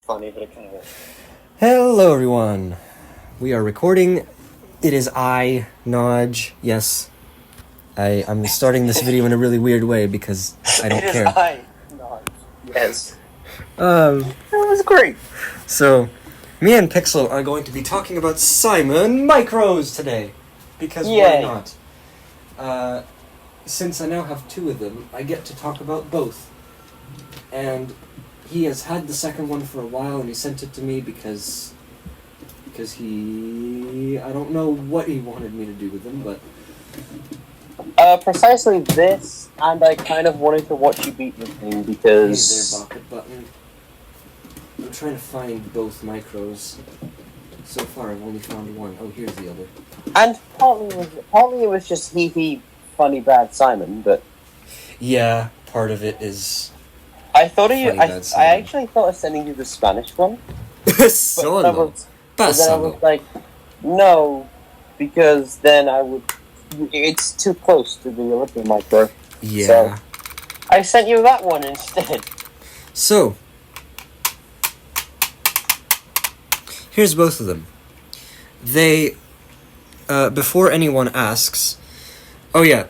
funny, but it kind of is. Hello, everyone. We are recording. It is I, Naj. Yes, I'm starting this video in a really weird way because I don't care. It is I, Naj. Yes. That was great. So, me and Pixel are going to be talking about Simon Micros today. Because why not? Since I now have two of them, I get to talk about both. And he has had the second one for a while, and he sent it to me because I don't know what he wanted me to do with them, but... Precisely this, and I kind of wanted to watch you beat the thing because... Hey there, bucket button. I'm trying to find both micros. So far, I've only found one. Oh, here's the other. And partly it was just he funny bad Simon, but... Yeah, part of it is... I actually thought of sending you the Spanish one. Solo. But then I was like, no, because then it's too close to the original micro. Yeah. So I sent you that one instead. So, here's both of them. They, before anyone asks, oh yeah,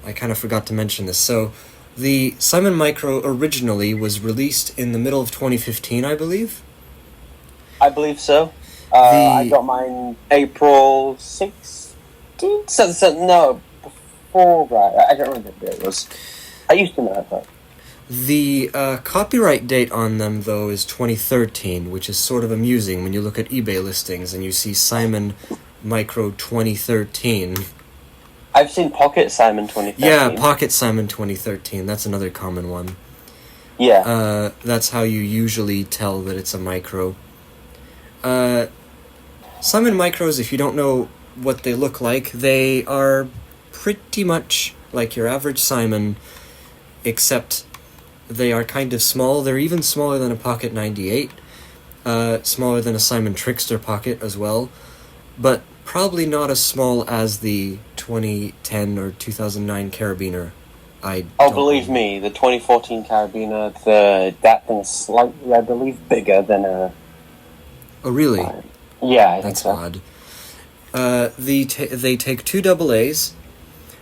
I kind of forgot to mention this. So, the Simon Micro originally was released in the middle of 2015, I believe. I believe so. I got mine April 16th? No, before that. I don't remember what day it was. I used to know that, but... The copyright date on them, though, is 2013, which is sort of amusing when you look at eBay listings and you see Simon Micro 2013. I've seen Pocket Simon 2013. Yeah, Pocket Simon 2013. That's another common one. Yeah. That's how you usually tell that it's a micro. Simon Micros, if you don't know what they look like, they are pretty much like your average Simon, except they are kind of small. They're even smaller than a Pocket 98, smaller than a Simon Trickster Pocket as well, but probably not as small as the 2010 or 2009 Carabiner. Believe me, the 2014 Carabiner, that thing is slightly, I believe, bigger than a... Oh, really? Yeah, I think That's so. odd. They take two AA's.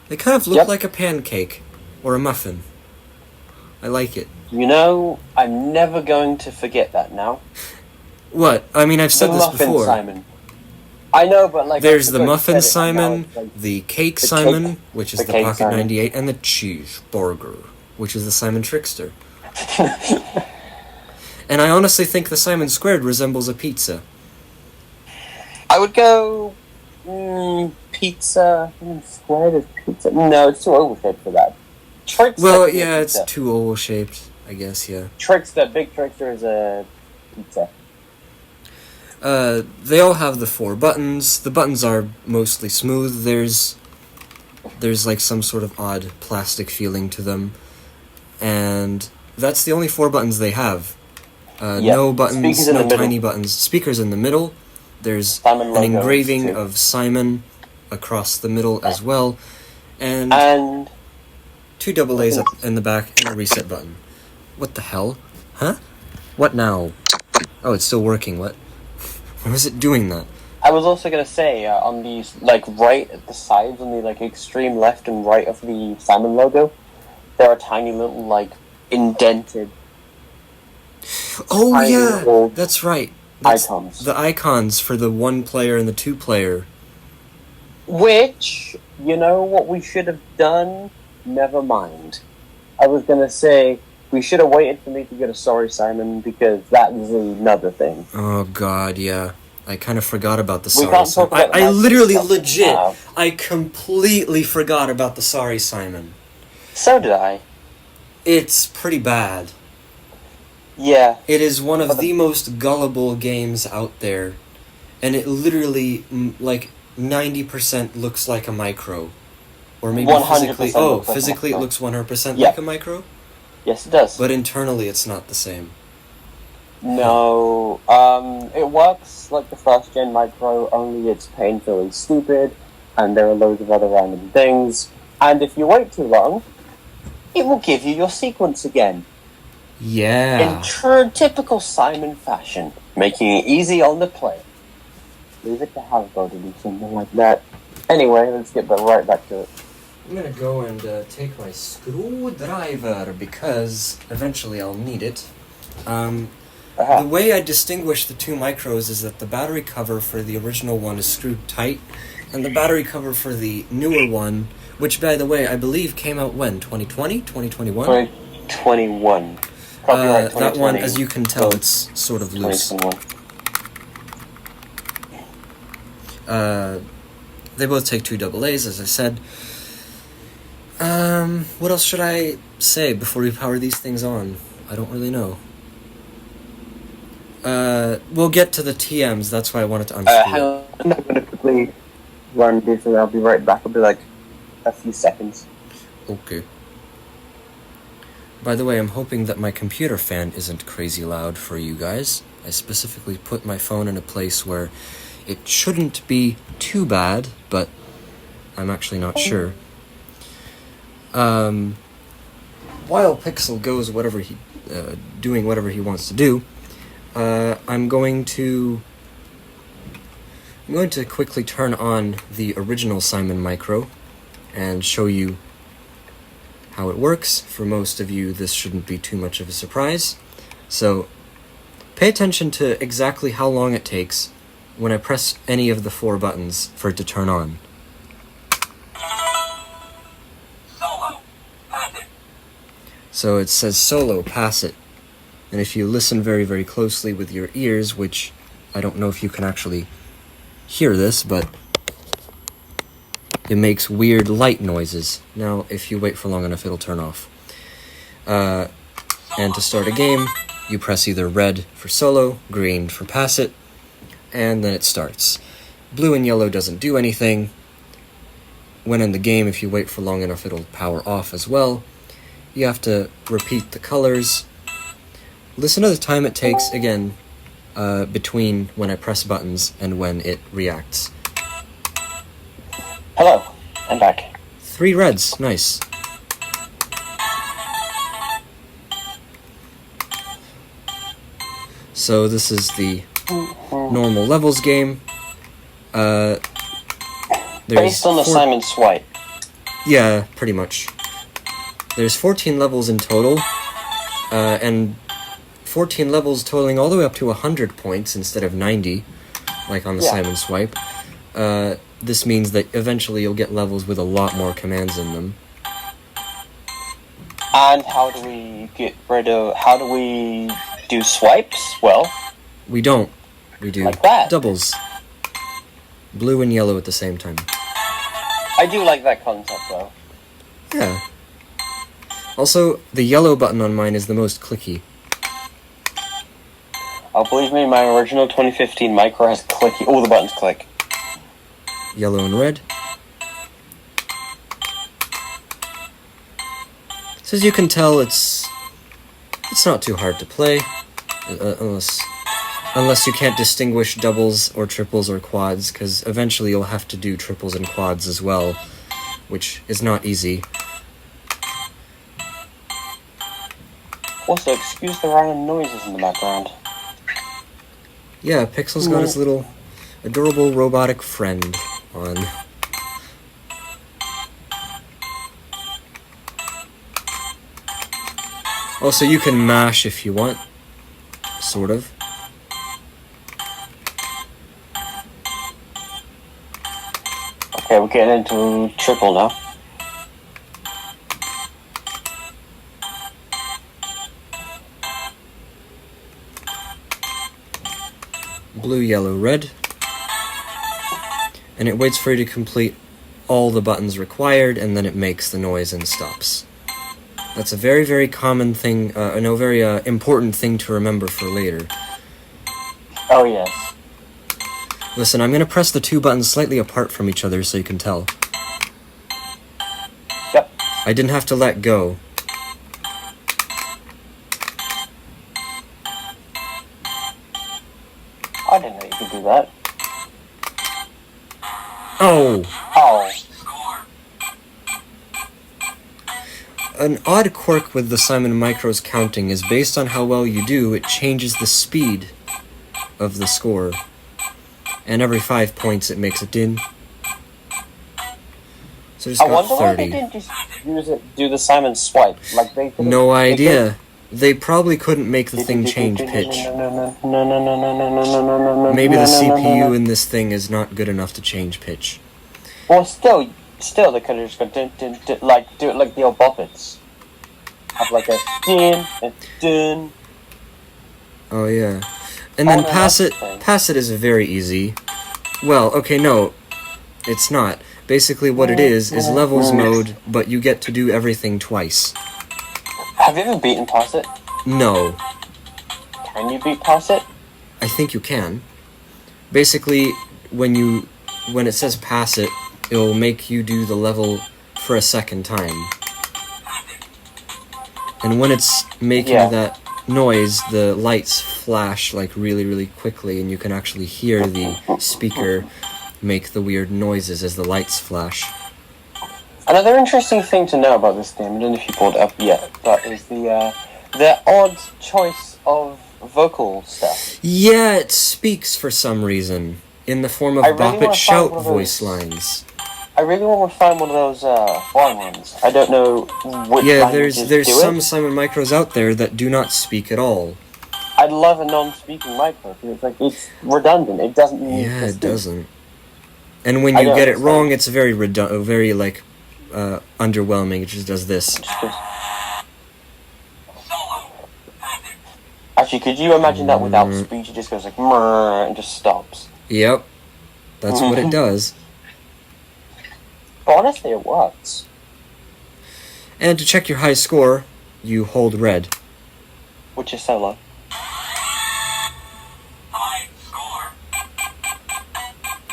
They kind of look like a pancake or a muffin. I like it. You know, I'm never going to forget that now. What? I mean, I've said this before. Simon. I know, but like... There's the Muffin Simon, the Cake Simon, which is the Pocket Simon. 98, and the Cheeseburger, which is the Simon Trickster. And I honestly think the Simon Squared resembles a pizza. I would go... pizza... Squared is pizza? No, it's too oval-shaped for that. Trickster... Well, yeah, it's too oval-shaped, I guess, yeah. Big Trickster is a pizza. They all have the 4 buttons. The buttons are mostly smooth. There's like some sort of odd plastic feeling to them. And that's the only 4 buttons they have. No buttons, no tiny buttons. Speakers in the middle. There's an engraving of Simon across the middle as well. And 2 AA's up in the back and a reset button. What the hell? Huh? What now? Oh, it's still working. What? Why was it doing that? I was also going to say, on these, like, right at the sides, on the, like, extreme left and right of the Simon logo, there are tiny little, like, indented... Oh, yeah! That's right. That's icons. The icons for the 1-player and the 2-player. Which, you know what we should have done? Never mind. I was going to say... We should have waited for me to get a Sorry Simon, because that is another thing. Oh, God, yeah. I kind of forgot about the Sorry Simon. I literally, legit, I completely forgot about the Sorry Simon. So did I. It's pretty bad. Yeah. It is one of the most gullible games out there, and it literally, like, 90% looks like a micro. Or maybe physically... Oh, physically it looks 100% like a micro? Yes, it does. But internally, it's not the same. No, it works like the first-gen micro, only it's painfully stupid, and there are loads of other random things, and if you wait too long, it will give you your sequence again. Yeah. true typical Simon fashion, making it easy on the player. Leave it to Hasbro to do something like that. Anyway, let's get right back to it. I'm gonna go and take my screwdriver because eventually I'll need it. The way I distinguish the two micros is that the battery cover for the original one is screwed tight, and the battery cover for the newer one, which by the way I believe came out when? 2020? 2021? 2021. That one, as you can tell, it's sort of loose. They both take 2 AA's, as I said. What else should I say before we power these things on? I don't really know. We'll get to the TMs, that's why I wanted to unscrew hang on, I'm going to quickly run this and I'll be right back. It'll be like a few seconds. Okay. By the way, I'm hoping that my computer fan isn't crazy loud for you guys. I specifically put my phone in a place where it shouldn't be too bad, but I'm actually not sure. While Pixel goes doing whatever he wants to do, I'm going to quickly turn on the original Simon Micro and show you how it works. For most of you, this shouldn't be too much of a surprise. So, pay attention to exactly how long it takes when I press any of the 4 buttons for it to turn on. So it says solo, pass it. And if you listen very, very closely with your ears, which I don't know if you can actually hear this, but it makes weird light noises. Now, if you wait for long enough, it'll turn off. And to start a game, you press either red for solo, green for pass it, and then it starts. Blue and yellow doesn't do anything. When in the game, if you wait for long enough, it'll power off as well. You have to repeat the colors. Listen to the time it takes, again, between when I press buttons and when it reacts. Hello, I'm back. 3 reds, nice. So this is the normal levels game. Based on the Simon swipe. Yeah, pretty much. There's 14 levels in total, and 14 levels totaling all the way up to 100 points instead of 90, like on the Simon swipe. This means that eventually you'll get levels with a lot more commands in them. And how do we do swipes? Well, we don't. We do like that. Doubles. Blue and yellow at the same time. I do like that concept, though. Yeah. Also, the yellow button on mine is the most clicky. Oh, believe me, my original 2015 micro has clicky. All the buttons click. Yellow and red. So as you can tell, it's not too hard to play, unless you can't distinguish doubles or triples or quads, because eventually you'll have to do triples and quads as well, which is not easy. Also, excuse the random noises in the background. Yeah, Pixel's got his little adorable robotic friend on. Also, you can mash if you want, sort of. Okay, we're getting into triple now. Blue, yellow, red. And it waits for you to complete all the buttons required, and then it makes the noise and stops. That's a very, very common thing, very important thing to remember for later. Oh, yes. Listen, I'm going to press the 2 buttons slightly apart from each other so you can tell. Yep. I didn't have to let go. I didn't know you could do that. Oh! Oh. an odd quirk with the Simon Micro's counting is based on how well you do, it changes the speed of the score. And every 5 points it makes a din. So it's I got wonder why 30. they didn't just do the Simon swipe. Like they could've- No they idea. They probably couldn't make the thing change pitch. Maybe the CPU in this thing is not good enough to change pitch. Well, still, they could have just gone like do it like the old Boppets. Have like a din, a dun. Oh yeah, and then no, pass that's it. the thing. Pass it is very easy. Well, okay, no, it's not. Basically, what it is levels mode, but you get to do everything twice. Have you ever beaten Pass It? No, Can you beat Pass It? I think you can. Basically, when it says pass it, it'll make you do the level for a second time. And when it's making that noise, the lights flash like really, really quickly, and you can actually hear the speaker make the weird noises as the lights flash. Another interesting thing to know about this game, I don't know if you pulled it up yet, but is the odd choice of vocal stuff. Yeah, it speaks for some reason, in the form of I really Bop wanna It Shout find one of voice those- lines. I really want to find one of those foreign ones. I don't know which Yeah, languages there's do some it. Simon Micros out there that do not speak at all. I'd love a non-speaking micro, because it's redundant. It doesn't need Yeah, to it speak. doesn't. And when I you don't get it understand. wrong, it's very underwhelming. It just does this. Actually, could you imagine that without speech? It just goes like "mrrr" and just stops. Yep, that's what it does. But honestly, it works. And to check your high score, you hold red. Which is so low.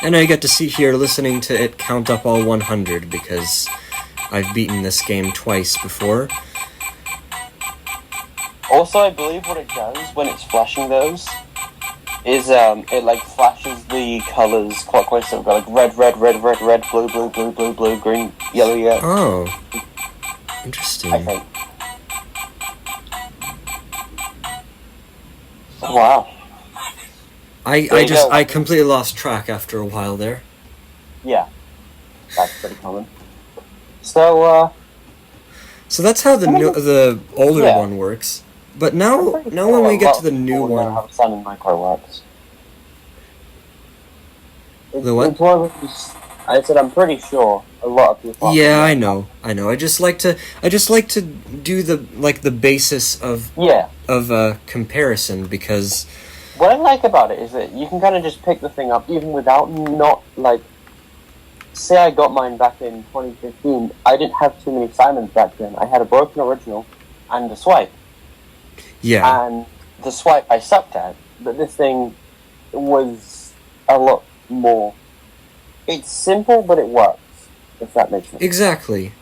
And I get to see here listening to it count up all 100 because I've beaten this game twice before. Also, I believe what it does when it's flashing those is it like flashes the colors clockwise. So we've got like red, blue, green, yellow. Oh, interesting. I think. Wow. I completely lost track after a while there. Yeah, that's pretty common. So So that's how the older one works. But now when we get to the new one, how Simon Micro works. The what? It's one of those- I said I'm pretty sure a lot of people. yeah, I know. I just like to do the basis of comparison because What I like about it is that you can kind of just pick the thing up even without not like. Say I got mine back in 2015. I didn't have too many Simons back then. I had a broken original and a swipe. yeah. And the swipe I sucked at, but this thing was a lot more. It's simple, but it works. If that makes sense. Exactly.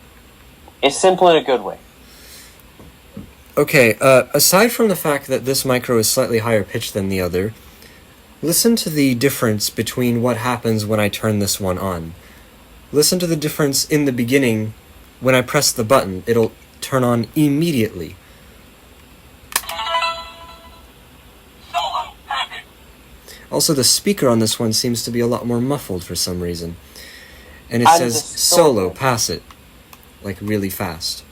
It's simple in a good way. Okay, aside from the fact that this micro is slightly higher pitched than the other, listen to the difference between what happens when I turn this one on. Listen to the difference in the beginning. When I press the button, it'll turn on immediately. Also, the speaker on this one seems to be a lot more muffled for some reason. And it And says the solo, solo. pass it. Like really fast.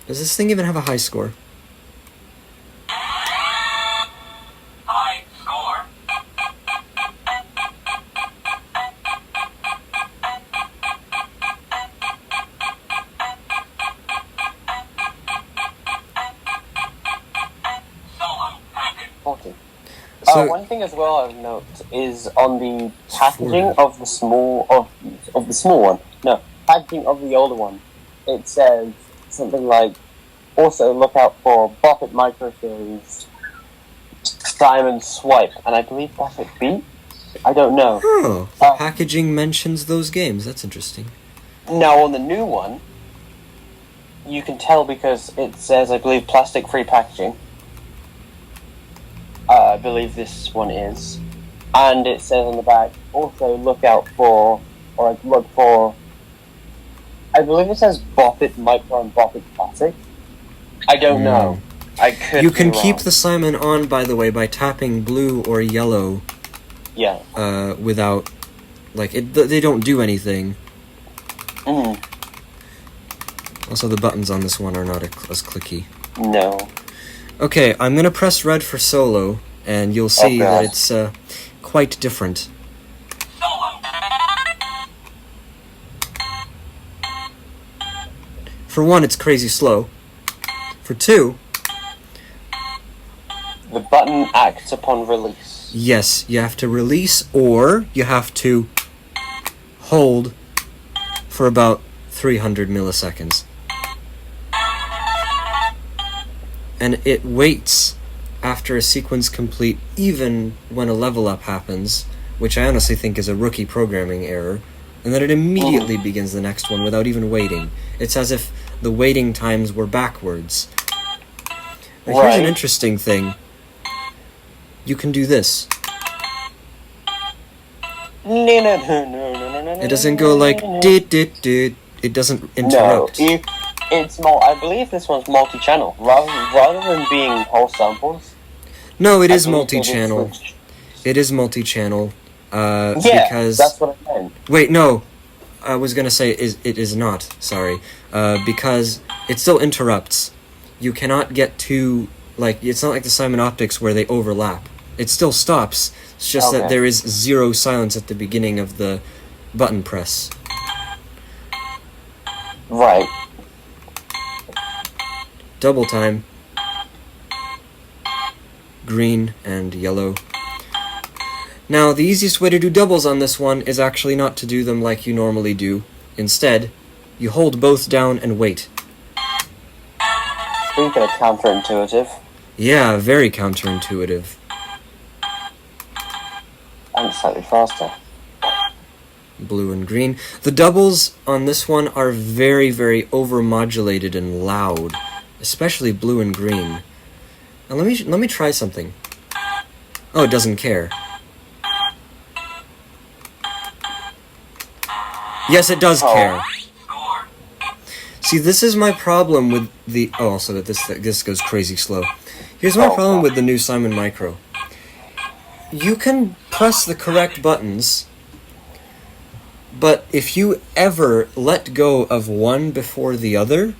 Does this thing even have a high score? So, One thing as well I've noticed is on the packaging 40. of the small one. No, packaging of the older one. It says something like, also look out for Buffett Micro Series, Simon Swipe, and I believe Buffett Beat. I don't know. oh, the packaging mentions those games. That's interesting. Now on the new one, you can tell because it says, I believe, plastic-free packaging. I believe this one is. And it says on the back, also look out for, or look for, I believe it says Bop It Micro and Bop It Classic. I don't know. I could. You can be keep wrong. the Simon on, by the way, by tapping blue or yellow. Yeah. Without, like, they don't do anything. Mm. Also, the buttons on this one are not as clicky. No. Okay, I'm gonna press red for solo, and you'll see God. that it's quite different. For one, it's crazy slow. For two, The button acts upon release. yes, you have to release, or you have to hold for about 300 milliseconds. And it waits after a sequence complete, even when a level up happens, which I honestly think is a rookie programming error, and then it immediately begins the next one without even waiting. It's as if the waiting times were backwards. But here's Right. an interesting thing. You can do this. It doesn't go like dit. It doesn't interrupt. No, it's more. I believe this one's multi-channel rather than being whole samples. No, it is I believe multi-channel. It is multi-channel. Yeah, Because that's what I meant. wait, no, I was gonna say it is not. Sorry, because it still interrupts. You cannot get to it's not like the Simon Optics where they overlap. It still stops. It's just that Okay. there is zero silence at the beginning of the button press. Right. Double time. Green and yellow. Now, the easiest way to do doubles on this one is actually not to do them like you normally do. Instead, you hold both down and wait. Speaking of counterintuitive, Yeah, very counterintuitive. and slightly faster. Blue and green. The doubles on this one are very, very overmodulated and loud, especially blue and green. Now let me try something. Oh, it doesn't care. Yes, it does care. See, this is my problem with the... Oh, also that this goes crazy slow. Here's my problem with the new Simon Micro. You can press the correct buttons, but if you ever let go of one before the other,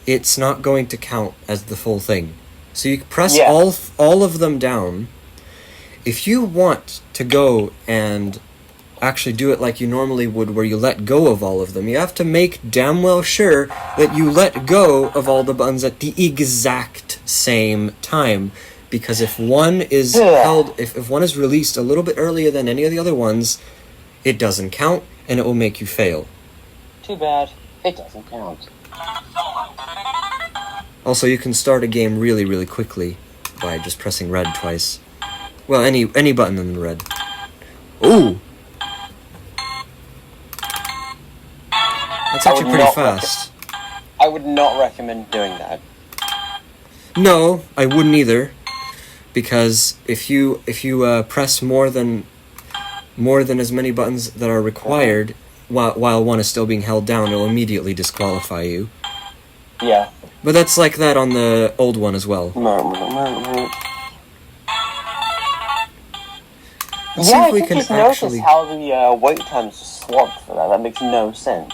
it's not going to count as the full thing. So you press Yeah. all of them down. If you want to go and actually do it like you normally would, where you let go of all of them, you have to make damn well sure that you let go of all the buttons at the exact same time. Because if one is held, if one is released a little bit earlier than any of the other ones, it doesn't count, and it will make you fail. Too bad. It doesn't count. Also, you can start a game really, really quickly by just pressing red twice. Well, any button in red. Ooh! That's actually pretty fast. I would not recommend doing that. No, I wouldn't either, because if you press more than as many buttons that are required, while one is still being held down, it'll immediately disqualify you. Yeah. But that's like that on the old one as well. Let's see Yeah, if we I can just actually... noticed how the wait times are swapped for that. That makes no sense.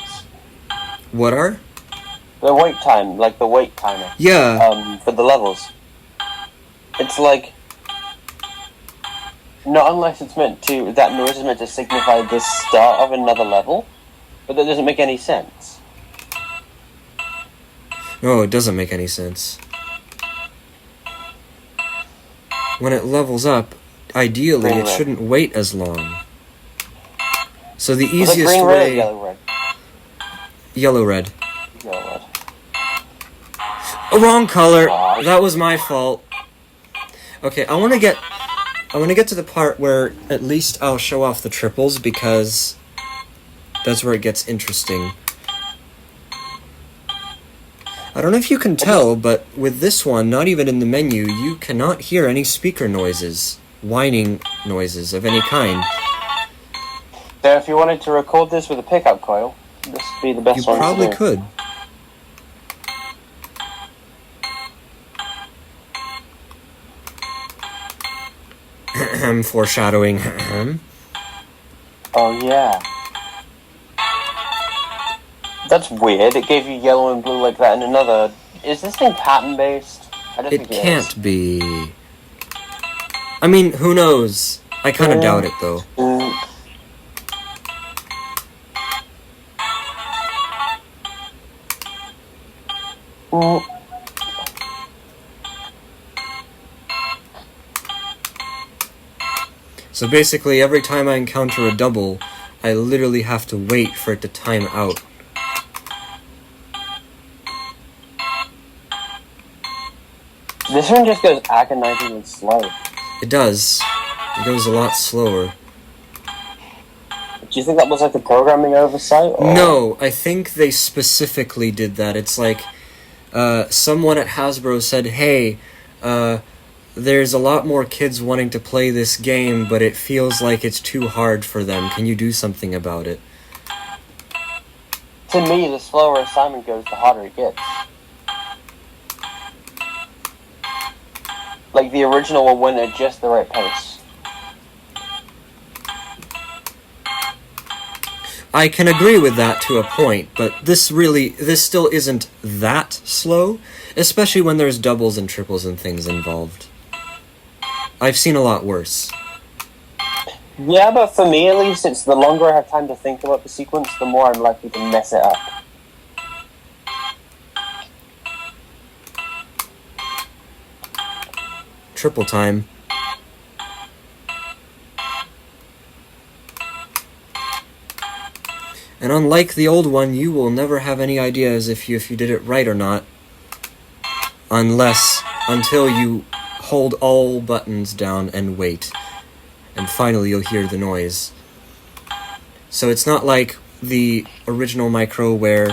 What are? The wait time, like the wait timer. Yeah. For the levels. It's like... Not unless it's meant to... That noise is meant to signify the start of another level. But that doesn't make any sense. No, it doesn't make any sense. When it levels up, ideally Green, it red. shouldn't wait as long. So the Was it easiest green, red, or way... yellow, red? Yellow, red. Yellow, red. Oh, wrong color! Aw. That was my fault. Okay, I want to get to the part where at least I'll show off the triples, because that's where it gets interesting. I don't know if you can tell, but with this one, not even in the menu, you cannot hear any speaker noises, whining noises of any kind. So if you wanted to record this with a pickup coil, this would be the best You one probably to do. could. foreshadowing. Oh yeah. That's weird. It gave you yellow and blue like that in another. Is this thing pattern based? I don't It think it is. can't be. I mean, who knows? I kind of doubt it, though. So basically, every time I encounter a double, I literally have to wait for it to time out. This one just goes agonizingly slow. It does. It goes a lot slower. Do you think that was like a programming oversight? Or? No, I think they specifically did that. It's like someone at Hasbro said, hey, there's a lot more kids wanting to play this game, but it feels like it's too hard for them. Can you do something about it? To me, the slower assignment goes, the harder it gets. Like, the original will win at just the right pace. I can agree with that to a point, but this still isn't that slow, especially when there's doubles and triples and things involved. I've seen a lot worse. Yeah, but for me at least, it's the longer I have time to think about the sequence, the more I'm likely to mess it up. Triple time. And unlike the old one, you will never have any idea as if you did it right or not. Until you hold all buttons down and wait. And finally you'll hear the noise. So it's not like the original Micro where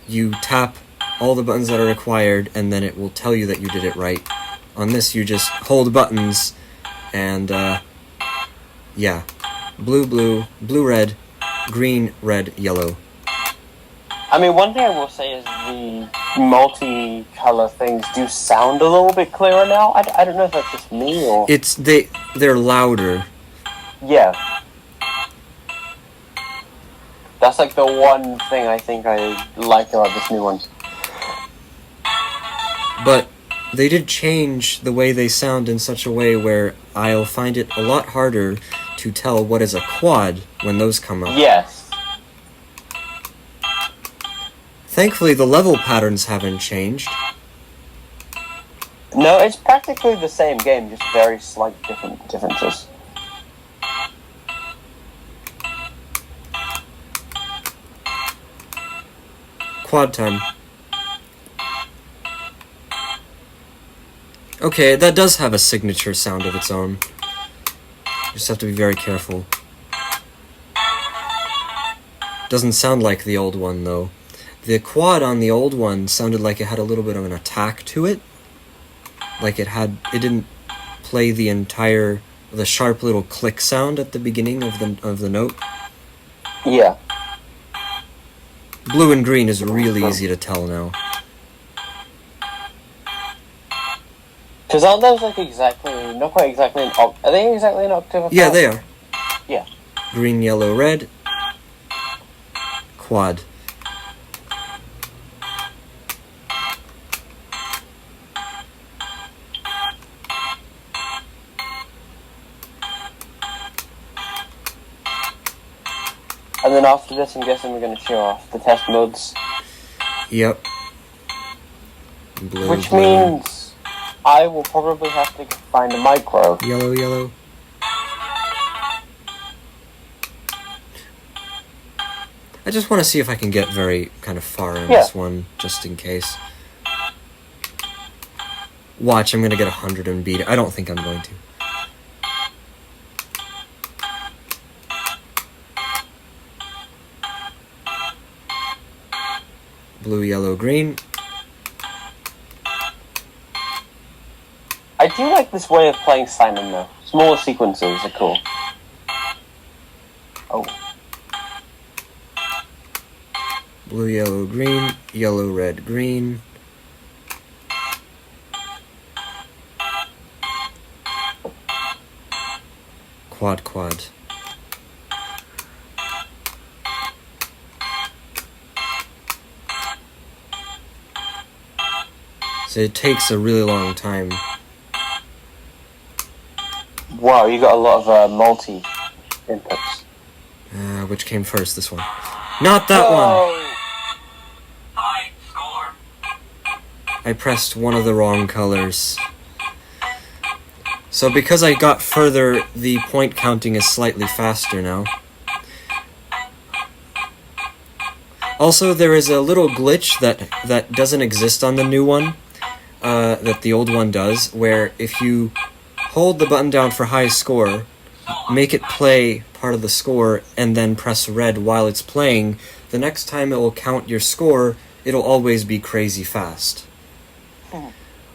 you tap all the buttons that are required and then it will tell you that you did it right. On this, you just hold buttons, and, yeah. Blue, blue, blue, red, green, red, yellow. I mean, one thing I will say is the multi-color things do sound a little bit clearer now. I don't know if that's just me, or... They're louder. Yeah. That's like the one thing I think I like about this new one. But they did change the way they sound in such a way where I'll find it a lot harder to tell what is a quad when those come up. Yes. Thankfully, the level patterns haven't changed. No, it's practically the same game, just very slight differences. Quad time. Okay, that does have a signature sound of its own. Just have to be very careful. Doesn't sound like the old one, though. The quad on the old one sounded like it had a little bit of an attack to it. Like it didn't play the sharp little click sound at the beginning of the note. Yeah. Blue and green is really easy to tell now. Because aren't those like not quite exactly are they exactly an octave apart? Yeah, they are. Yeah. Green, yellow, red. Quad. And then after this, I'm guessing we're going to show off the test modes. Yep. Blue, Which blue. means I will probably have to find a micro. Yellow, yellow. I just want to see if I can get very kind of far in this one, just in case. Watch, I'm going to get 100 and beat it. I don't think I'm going to. Blue, yellow, green. I do like this way of playing Simon, though. Smaller sequences are cool. Oh. Blue, yellow, green. Yellow, red, green. quad quad. So it takes a really long time. Wow, you got a lot of multi inputs. Which came first? This one. Not that one! High score. I pressed one of the wrong colors. So because I got further, the point counting is slightly faster now. Also, there is a little glitch that doesn't exist on the new one, that the old one does, where if you hold the button down for high score, make it play part of the score, and then press red while it's playing, the next time it will count your score, it'll always be crazy fast.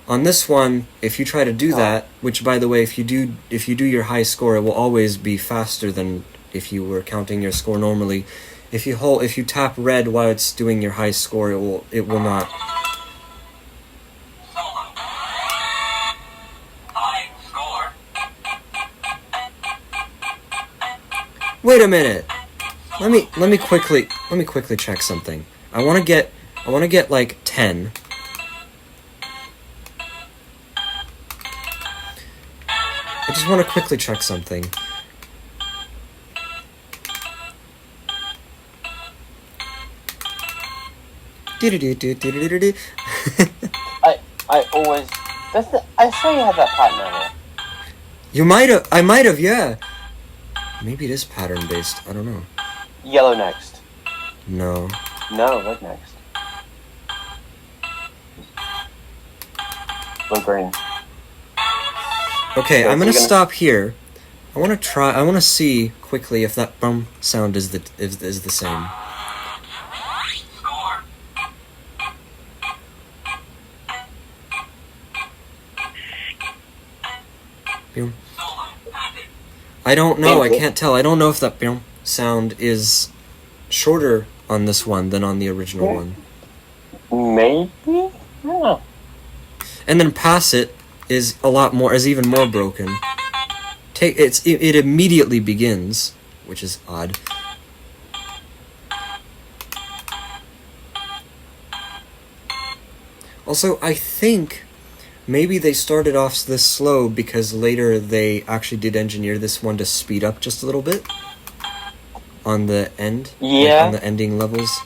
On this one, if you try to do that, which by the way, if you do your high score, it will always be faster than if you were counting your score normally. If you tap red while it's doing your high score, it will not. High score. Wait a minute. Let me quickly check something. I want to get like 10. I just want to quickly check something. I always. I swear you had that pattern earlier. I might have, yeah. Maybe it is pattern based. I don't know. Yellow next. No. No, red next. Or green. Okay, So I'm gonna you're gonna- stop here. I want to see quickly if that bum sound is the same. Score. Boom. Solo. Packet. I don't know. I Maybe. can't tell. I don't know if that boom sound is shorter on this one than on the original one. Maybe? I don't know. And then pass it is even more broken. It immediately begins, which is odd. Also, I think maybe they started off this slow because later they actually did engineer this one to speed up just a little bit on the end, Yeah. on the ending levels.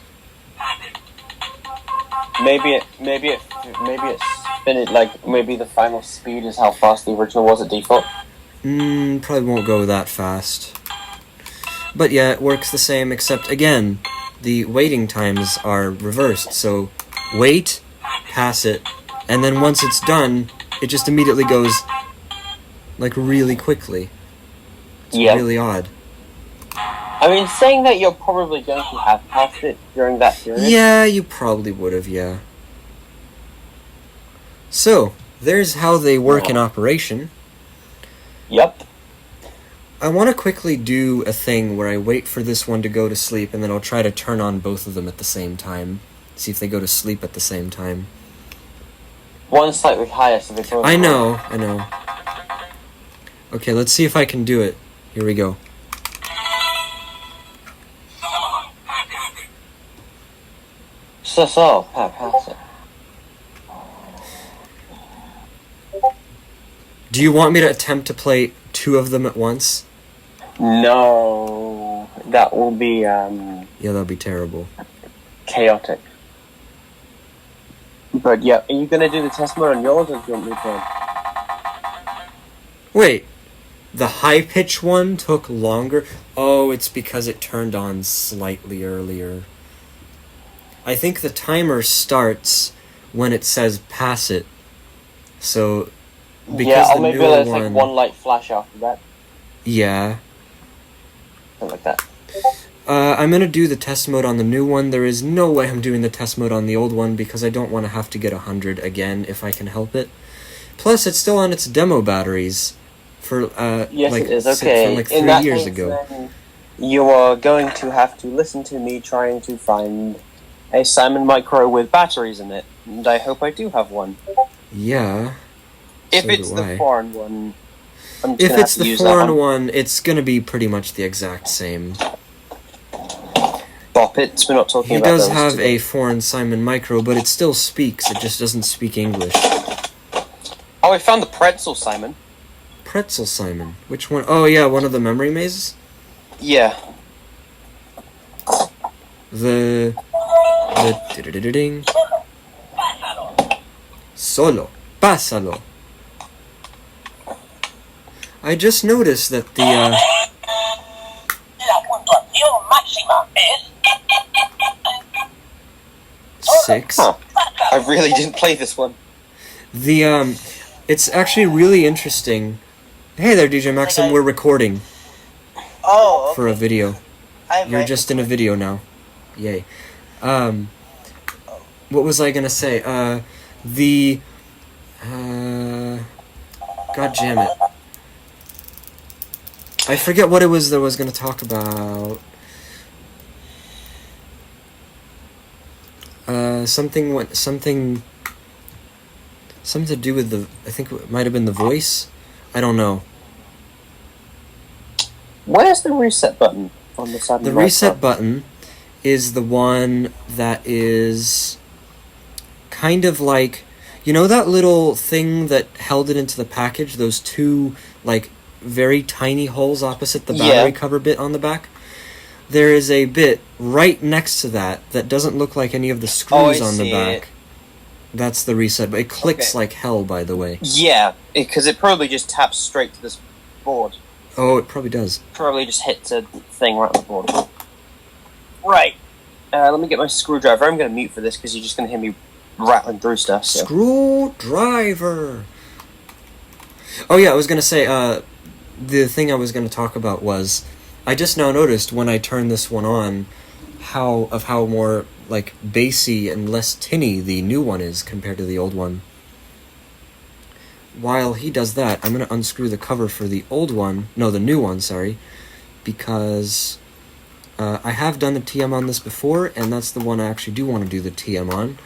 Packet. Maybe it's finished. Like maybe the final speed is how fast the original was at default. Probably won't go that fast. But yeah, it works the same, except again, the waiting times are reversed. So wait, pass it, and then once it's done, it just immediately goes like really quickly. It's Yeah. really odd. I mean, saying that you're probably going to have passed it during that period. Yeah, you probably would have, yeah. So, there's how they work in operation. Yep. I want to quickly do a thing where I wait for this one to go to sleep, and then I'll try to turn on both of them at the same time. See if they go to sleep at the same time. One slightly higher, so they both. I know. Okay, let's see if I can do it. Here we go. Solo. Packet. So, pass it. Do you want me to attempt to play two of them at once? No, that will be Yeah, that'll be terrible. chaotic. But yeah, are you gonna do the test mode on yours, or do you want me to? Wait, the high pitch one took longer? Oh, it's because it turned on slightly earlier. I think the timer starts when it says pass it. So, because Yeah, or the maybe newer there's one, like one light flash after that, yeah. something like that. I'm gonna do the test mode on the new one. There is no way I'm doing the test mode on the old one because I don't want to have to get 100 again if I can help it. Plus, it's still on its demo batteries for Yes, like it is. from Okay, like in 3 that years case, ago. then you are going to have to listen to me trying to find a Simon Micro with batteries in it, and I hope I do have one. Yeah. If So it's do the I. foreign one, I'm just If gonna it's have to the use that foreign one. one, it's gonna be pretty much the exact same. Bop it. We're not talking He about does those have today. a foreign Simon Micro, but it still speaks, it just doesn't speak English. Oh, I found the pretzel, Simon. Pretzel Simon. Which one? Oh yeah, one of the memory mazes? Yeah. The ding. Solo. Pásalo. I just noticed that the La puntuación máxima es 6. Huh. I really didn't play this one. The it's actually really interesting. Hey there, DJ Maxim. We're recording Oh, for a video. I'm You're just in a video now. Yay. What was I gonna say? God damn it. I forget what it was that I was gonna talk about. Something to do with the, I think it might have been the voice. I don't know. Where's the reset button on the side? The reset button is the one that is kind of like, you know that little thing that held it into the package, those two like very tiny holes opposite the battery cover bit on the back? There is a bit right next to that doesn't look like any of the screws on the back. That's the reset, but it clicks like hell, by the way. Yeah, because it probably just taps straight to this board. Oh, it probably does. Probably just hits a thing right on the board. Right. Let me get my screwdriver. I'm going to mute for this because you're just going to hear me rattling through stuff. So. Screwdriver! Oh yeah, I was going to say, the thing I was going to talk about was, I just now noticed when I turn this one on, how more like bassy and less tinny the new one is compared to the old one. While he does that, I'm going to unscrew the cover for the new one, sorry, because I have done the TM on this before, and that's the one I actually do want to do the TM on.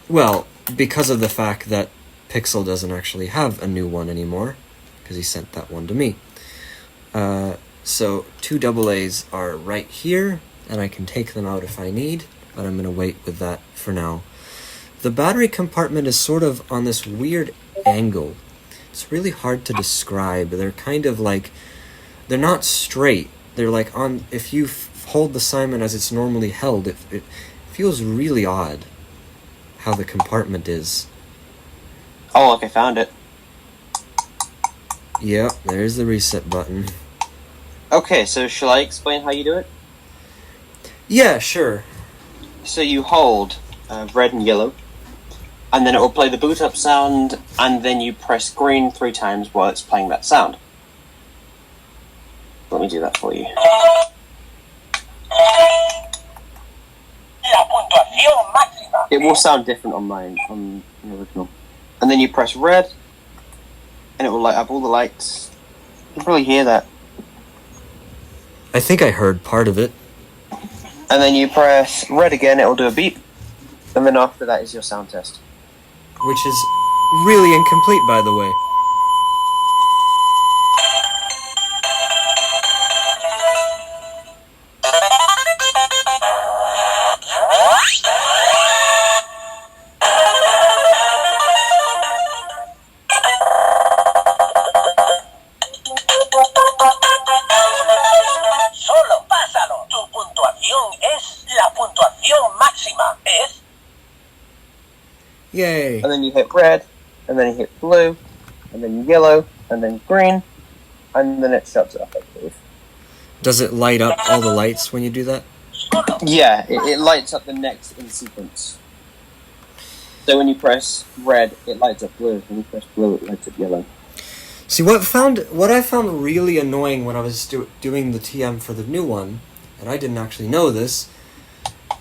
Well, because of the fact that Pixel doesn't actually have a new one anymore, because he sent that one to me. So 2 AA's are right here, and I can take them out if I need, but I'm going to wait with that for now. The battery compartment is sort of on this weird angle. It's really hard to describe. They're kind of like, they're not straight. They're like on, if you hold the Simon as it's normally held, it feels really odd how the compartment is. Oh, look, I found it. Yep, there's the reset button. Okay, so shall I explain how you do it? Yeah, sure. So you hold red and yellow, and then it will play the boot up sound, and then you press green 3 times while it's playing that sound. Let me do that for you. la puntuación máxima. It will sound different on mine, on the original. And then you press red, and it will light up all the lights. You can probably hear that. I think I heard part of it. And then you press red again, it will do a beep. And then after that is your sound test. Which is really incomplete, by the way. Solo pásalo. Tu puntuación es la puntuación máxima. Es Yay. And then you hit red, and then you hit blue, and then yellow, and then green, and then it shuts it off, I believe. Does it light up all the lights when you do that? Yeah, it lights up the next in sequence. So when you press red, it lights up blue. When you press blue, it lights up yellow. See, what I found really annoying when I was doing the TM for the new one, and I didn't actually know this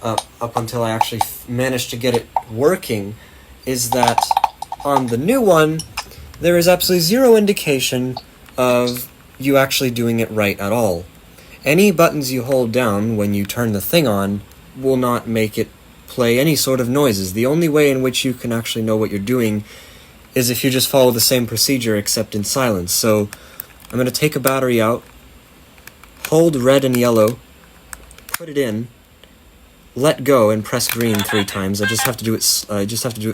up until I actually managed to get it working, is that on the new one, there is absolutely zero indication of you actually doing it right at all. Any buttons you hold down when you turn the thing on will not make it play any sort of noises. The only way in which you can actually know what you're doing is if you just follow the same procedure except in silence. So I'm going to take a battery out, hold red and yellow, put it in, let go, and press green 3 times. I just have to do it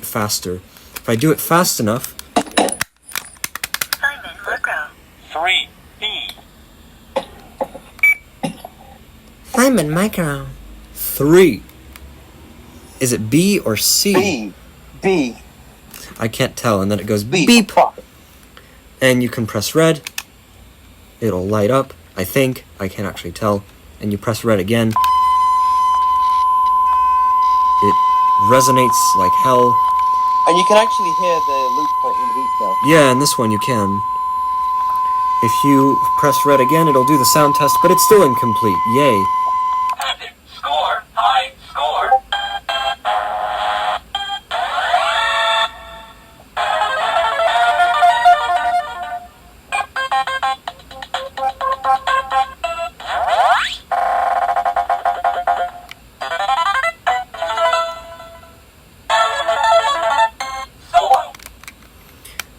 faster. If I do it fast enough, Simon Macro. 3 B. Simon Micro. 3. Is it B or C? B. I can't tell, and then it goes B. beep. Fuck. And you can press red. It'll light up, I think. I can't actually tell. And you press red again. It resonates like hell. And you can actually hear the loop point in the beat now. Yeah, in this one you can. If you press red again, it'll do the sound test, but it's still incomplete. Yay. Score. High score.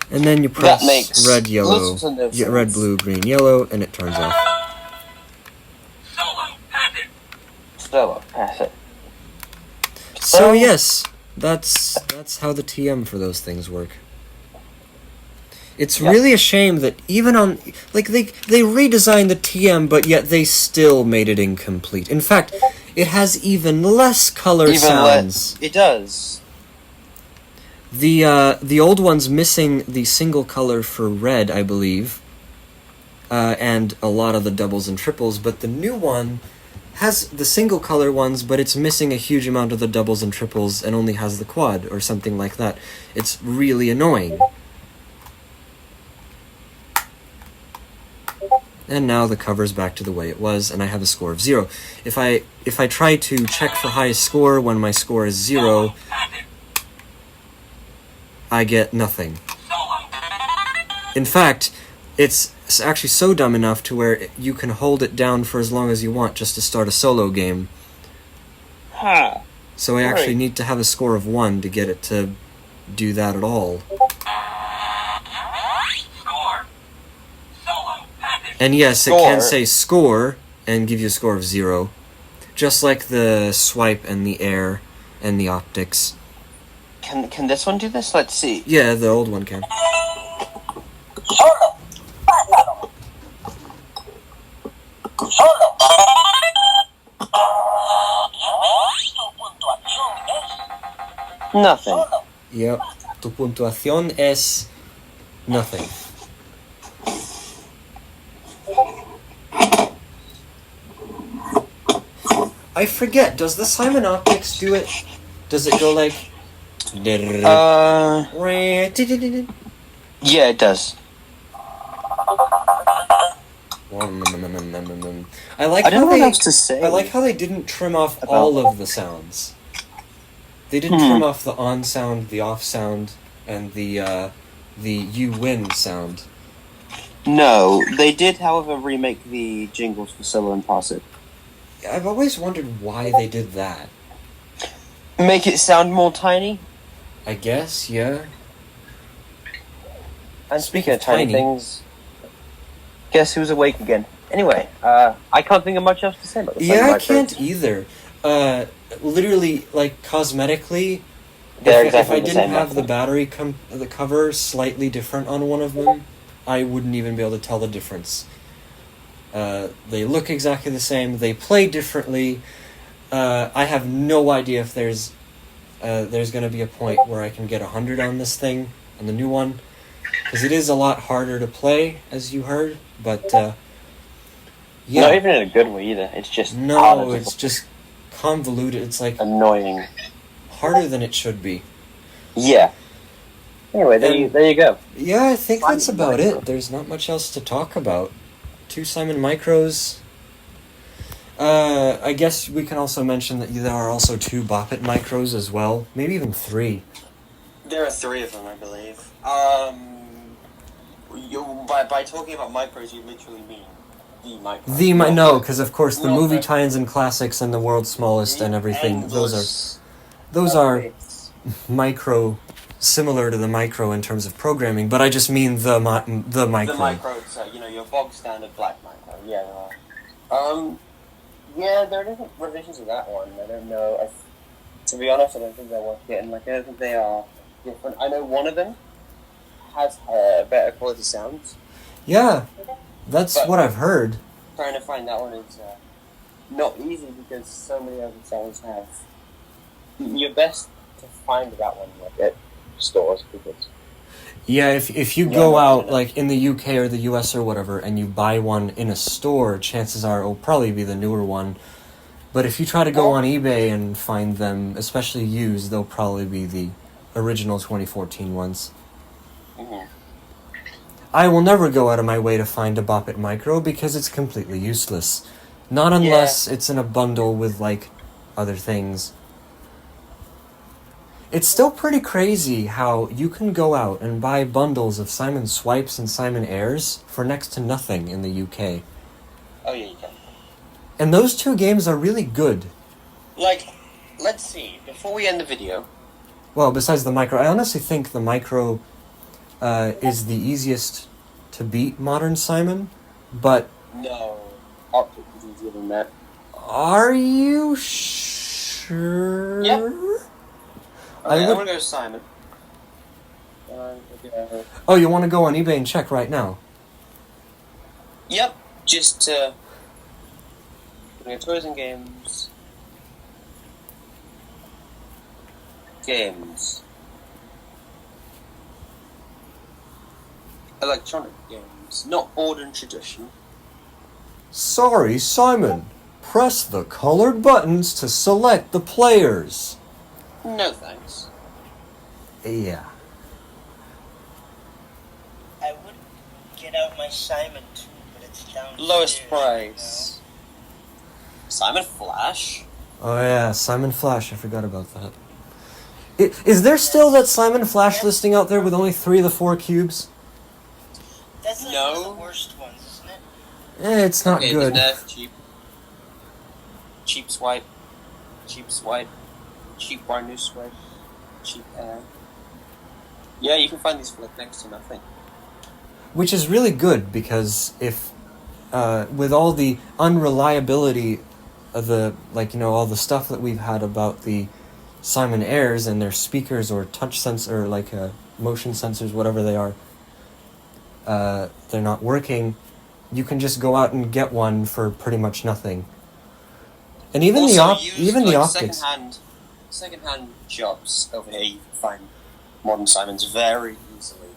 And then you press makes red, yellow, lots of no yeah, red, sense. blue, green, yellow, and it turns off. Solo. Pass it. So yes, that's how the TM for those things work. It's Yep. really a shame that even on like they redesigned the TM, but yet they still made it incomplete. In fact, it has even less color sounds. It does. The old one's missing the single color for red, I believe, and a lot of the doubles and triples. But the new one has the single color ones, but it's missing a huge amount of the doubles and triples, and only has the quad or something like that. It's really annoying. And now the cover's back to the way it was, and I have a score of 0. If I try to check for highest score when my score is 0, I get nothing. In fact, it's actually so dumb enough to where you can hold it down for as long as you want just to start a solo game. Huh. So I actually Right. need to have a score of 1 to get it to do that at all. And yes, it can Score. say score and give you a score of 0. Just like the swipe and the air and the optics. Can this one do this? Let's see. Yeah, the old one can. Solo. Pásalo. Solo. Tu puntuación es Nothing. solo. Yep. Tu puntuación es nothing. I forget, does the Simon Optics do it? Does it go like... Yeah, it does. I like I don't how know what they... else to say. I like how they didn't trim off About- all of the sounds. They didn't trim off the on sound, the off sound, and the you win sound. No, they did, however, remake the jingles for Solo and Pass It. I've always wondered why they did that. Make it sound more tiny. I guess, yeah. And speaking of tiny Tiny. things, guess who's awake again? Anyway, I can't think of much else to say about this. Yeah, I can't either. Literally, like, cosmetically, They're if exactly I the didn't same, have I the think. battery the cover slightly different on one of them, I wouldn't even be able to tell the difference. They look exactly the same. They play differently. I have no idea if there's going to be a point where I can get 100 on this thing, on the new one, because it is a lot harder to play, as you heard. But yeah, Not even in a good way either. It's just no, harder to- it's just convoluted. It's like annoying. harder than it should be. Yeah. Anyway, there you go. Yeah, I think Simon that's about Micro. it. There's not much else to talk about. 2 Simon Micros. I guess we can also mention that there are also 2 Bop It Micros as well. Maybe even 3. There are 3 of them, I believe. By talking about micros, you literally mean the micro. No, because of course the No, movie but- tie-ins and classics and the world's smallest and everything. Those are Those micro similar to the micro in terms of programming, but I just mean the micro. The micro, so, your bog standard black micro. Yeah, there are. Yeah, there are different revisions of that one. I don't know. To be honest, I don't think they're worth getting. I don't think they are different. I know one of them has better quality sounds. Yeah, that's what I've heard. Trying to find that one is not easy because so many other songs have. You're best to find that one at stores because. Yeah, if you go out like in the UK or the US or whatever and you buy one in a store, chances are it'll probably be the newer one. But if you try to go on eBay and find them, especially used, they'll probably be the original 2014 ones. Mm-hmm. I will never go out of my way to find a Bop It Micro because it's completely useless. Not unless it's in a bundle with, like, other things. It's still pretty crazy how you can go out and buy bundles of Simon Swipes and Simon Airs for next to nothing in the UK. Oh, yeah, you can. And those two games are really good. Like, let's see, before we end the video... Well, besides the micro, I honestly think the micro is the easiest to beat Modern Simon, but... No, Optic is easier than that. Are you sure? Yeah. Okay, I'm gonna go Simon. Oh, you want to go on eBay and check right now? Yep, just putting in toys and games. Games. Electronic games, not board and tradition. Sorry, Simon. Press the colored buttons to select the players. No thanks. Yeah. I would get out my Simon too, but it's downstairs. Lowest price. Simon Flash. Oh yeah, Simon Flash. I forgot about that. Is there still that Simon Flash listing out there with only 3 of the 4 cubes? That's like No. one of the worst ones, isn't it? It's not good. Nerf, cheap. Cheap swipe. Cheap swipe. Cheap brand new swipe. Cheap air. Yeah, you can find these for like next to nothing. Which is really good because if, with all the unreliability of the, all the stuff that we've had about the Simon Airs and their speakers or touch sensor, motion sensors, whatever they are, they're not working, you can just go out and get one for pretty much nothing. And even also, the optics. Secondhand shops over here, you can find modern Simons very easily.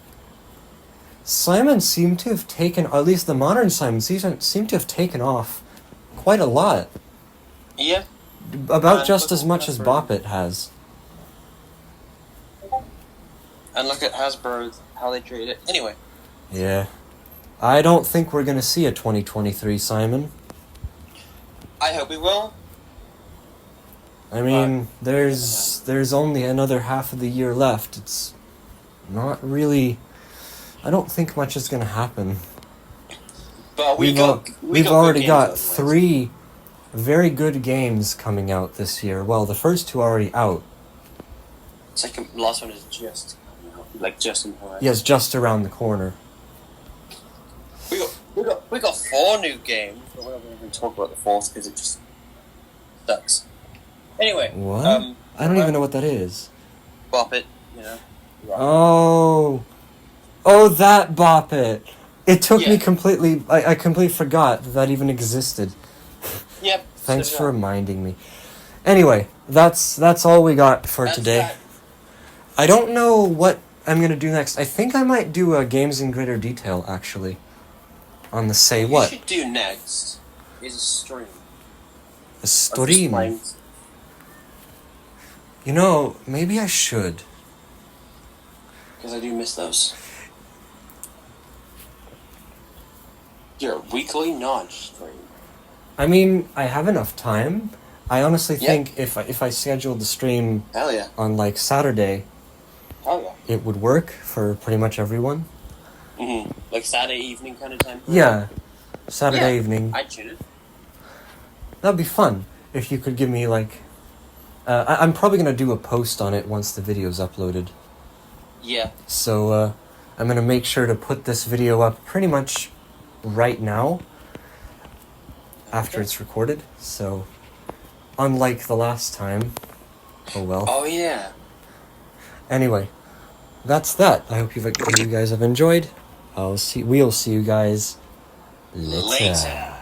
Simon seemed to have taken, at least the modern Simons seem to have taken off quite a lot. Yeah. About just as much as Bop It has. And look at Hasbro, how they treat it. Anyway. Yeah. I don't think we're going to see a 2023 Simon. I hope we will. I mean, there's only another half of the year left. It's not really... I don't think much is going to happen. But We've already got 3 very good games coming out this year. Well, the first 2 are already out. The last one is just in the horizon. Yes, just around the corner. We got 4 new games, but we're not going to even talk about the 4th because it just sucks. Anyway. What? I don't even know what that is. Bop It, Oh, that Bop It. It took me completely... I completely forgot that even existed. Yep. Thanks for reminding me. Anyway, that's all we got for today. That. I don't know what I'm going to do next. I think I might do a Games in Greater Detail, actually. On the Say What. What you should do next is a stream. A stream? Maybe I should. Because I do miss those. Your weekly non-stream. I mean, I have enough time. I honestly think if I scheduled the stream Hell yeah. on, Saturday, it would work for pretty much everyone. Mm-hmm. Like Saturday evening kind of time? Yeah. Saturday evening. I'd tune it. That'd be fun if you could give me, I'm probably going to do a post on it once the video's uploaded. Yeah. So I'm gonna make sure to put this video up pretty much right now after it's recorded. So unlike the last time, oh well. Oh yeah. Anyway, that's that. I hope you guys have enjoyed. We'll see you guys later.